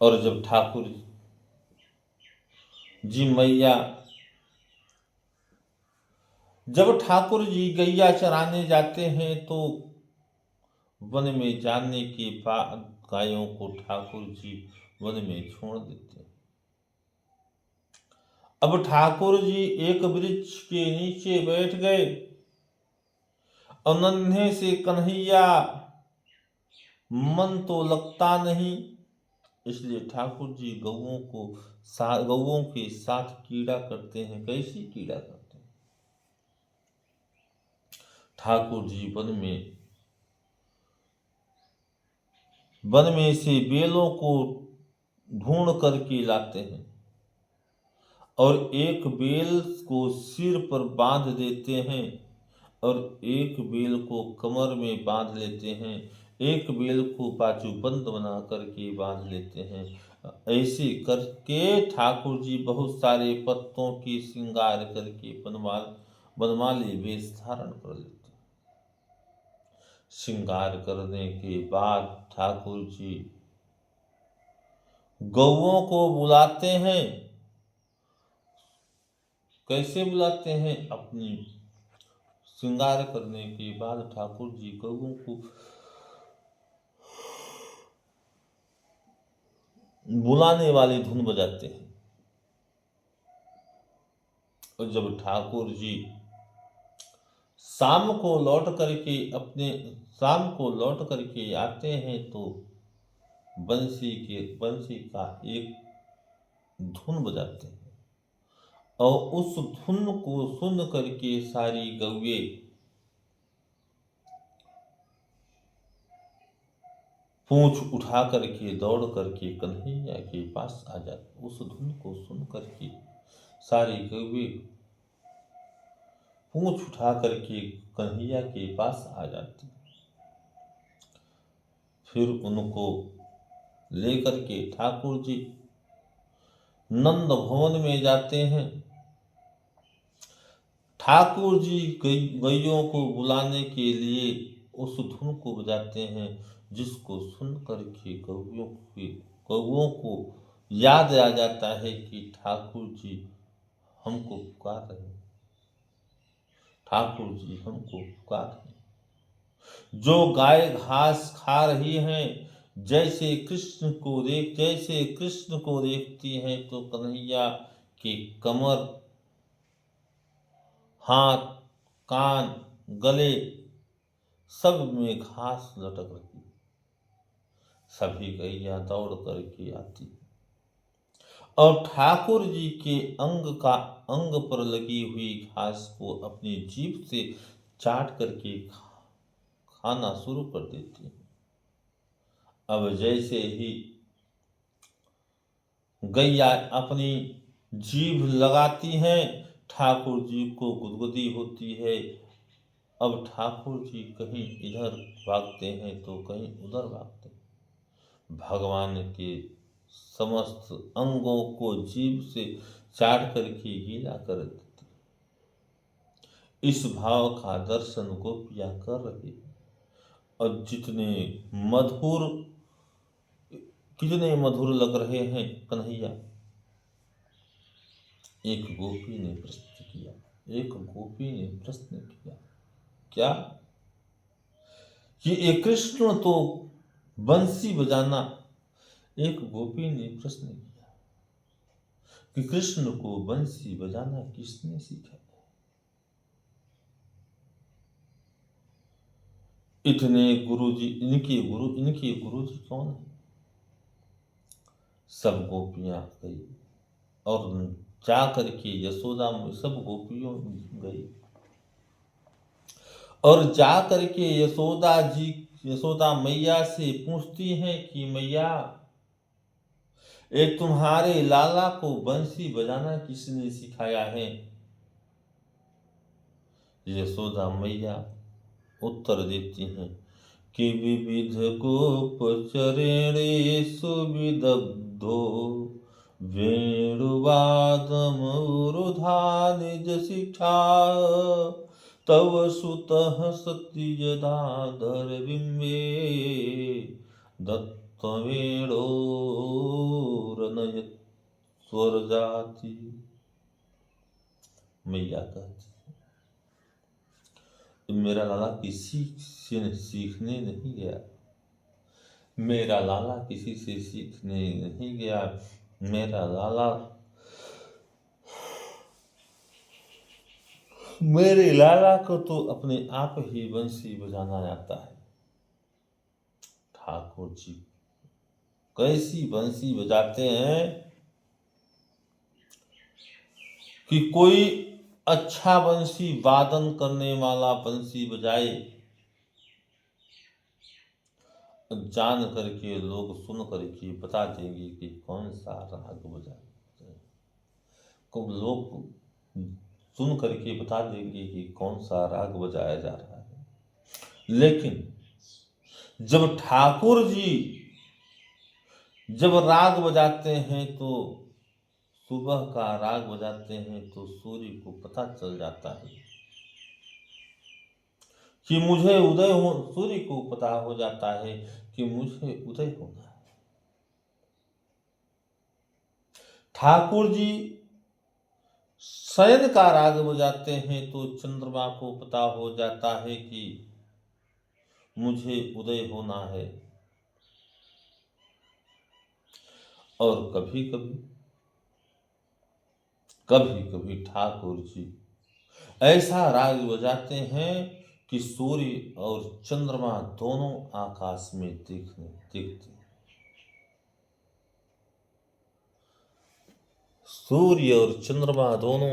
और जब ठाकुर जी मैया जब ठाकुर जी गैया चराने जाते हैं तो वन में जाने के बाद गायों को ठाकुर जी वन में छोड़ देते हैं। अब ठाकुर जी एक वृक्ष के नीचे बैठ गए और नन्हे से कन्हैया मन तो लगता नहीं, इसलिए ठाकुर जी गौओं के साथ कीड़ा करते हैं। कैसी कीड़ा करते हैं? ठाकुर जी वन में से बेलों को ढूंढ करके लाते हैं और एक बेल को सिर पर बांध देते हैं और एक बेल को कमर में बांध लेते हैं, एक बेल को बाजूबंद बना करके बांध लेते हैं। ऐसे करके ठाकुर जी बहुत सारे पत्तों की श्रृंगार करके बनमाली वेश धारण कर लेते हैं। श्रृंगार करने के बाद ठाकुर जी गौओं को बुलाते हैं। कैसे बुलाते हैं? अपनी श्रृंगार करने के बाद ठाकुर जी गौओं को बुलाने वाली धुन बजाते हैं। और जब ठाकुर जी शाम को लौट करके आते हैं तो बंसी का एक धुन बजाते हैं और उस धुन को सुन करके सारी गौए पूंछ उठा करके दौड़ करके कन्हैया के पास आ जाती। उस धुन को सुन करके सारी गौए पूंछ उठा करके कन्हैया के पास आ जाती। फिर उनको लेकर के ठाकुर जी नंद भवन में जाते हैं। ठाकुर जी गैयों को बुलाने के लिए उस धुन को बजाते हैं, जिसको सुन करके कौओं को याद आ जाता है कि ठाकुर जी हमको पुकार रहे हैं, ठाकुर जी हमको पुकार रहे हैं। जो गाय घास खा रही हैं, जैसे कृष्ण को देखती हैं तो कन्हैया के कमर, हाथ, कान, गले सब में घास लटक रही। सभी गैया दौड़ करके आती और ठाकुर जी के अंग पर लगी हुई घास को अपनी जीभ से चाट करके खाना शुरू कर देती है। अब जैसे ही गैया अपनी जीभ लगाती हैं, ठाकुर जी को गुदगुदी होती है। अब ठाकुर जी कहीं इधर भागते हैं तो कहीं उधर भागते हैं। भगवान के समस्त अंगों को जीभ से चाट करके गीला कर देते। इस भाव का दर्शन गोपियां कर रही हैं और कितने मधुर लग रहे हैं कन्हैया। एक गोपी ने प्रश्न किया, क्या कि एक कृष्ण तो बंसी बजाना। एक गोपी ने प्रश्न किया कि कृष्ण को बंसी बजाना किसने सिखाया? इनके गुरुजी कौन है? सब गोपियां गई और जा करके सब गोपियों गई और जा करके यशोदा मैया से पूछती हैं कि मैया, तुम्हारे लाला को बंसी बजाना किसने सिखाया है? यशोदा मैया उत्तर देती हैं कि विविध गोपचरेणे सुविदग्धो वेणुवादमरुधा निज शिक्षा तव सुतः सती यदाधर बिंबे दत्तवेणो यत् स्वर जाति। मैया कहती मेरा लाला किसी से सीखने नहीं गया, मेरा लाला किसी से सीखने नहीं गया, मेरा लाला मेरे लाला को तो अपने आप ही बंसी बजाना आता है। ठाकुर जी कैसी बंसी बजाते हैं कि कोई अच्छा बंसी वादन करने वाला बंसी बजाए, जान करके लोग सुन करके बता देंगे कि कौन सा राग बजाते हैं। को लोग सुन करके बता देंगे कि कौन सा राग बजाया जा रहा है। लेकिन जब ठाकुर जी जब राग बजाते हैं तो सुबह का राग बजाते हैं तो सूर्य को पता चल जाता है कि मुझे उदय हो, सूर्य को पता हो जाता है कि मुझे उदय होना है। ठाकुर जी शयन का राग बजाते हैं तो चंद्रमा को पता हो जाता है कि मुझे उदय होना है। और कभी कभी ठाकुर जी ऐसा राग बजाते हैं कि सूर्य और चंद्रमा दोनों आकाश में दिखते हैं। सूर्य और चंद्रमा दोनों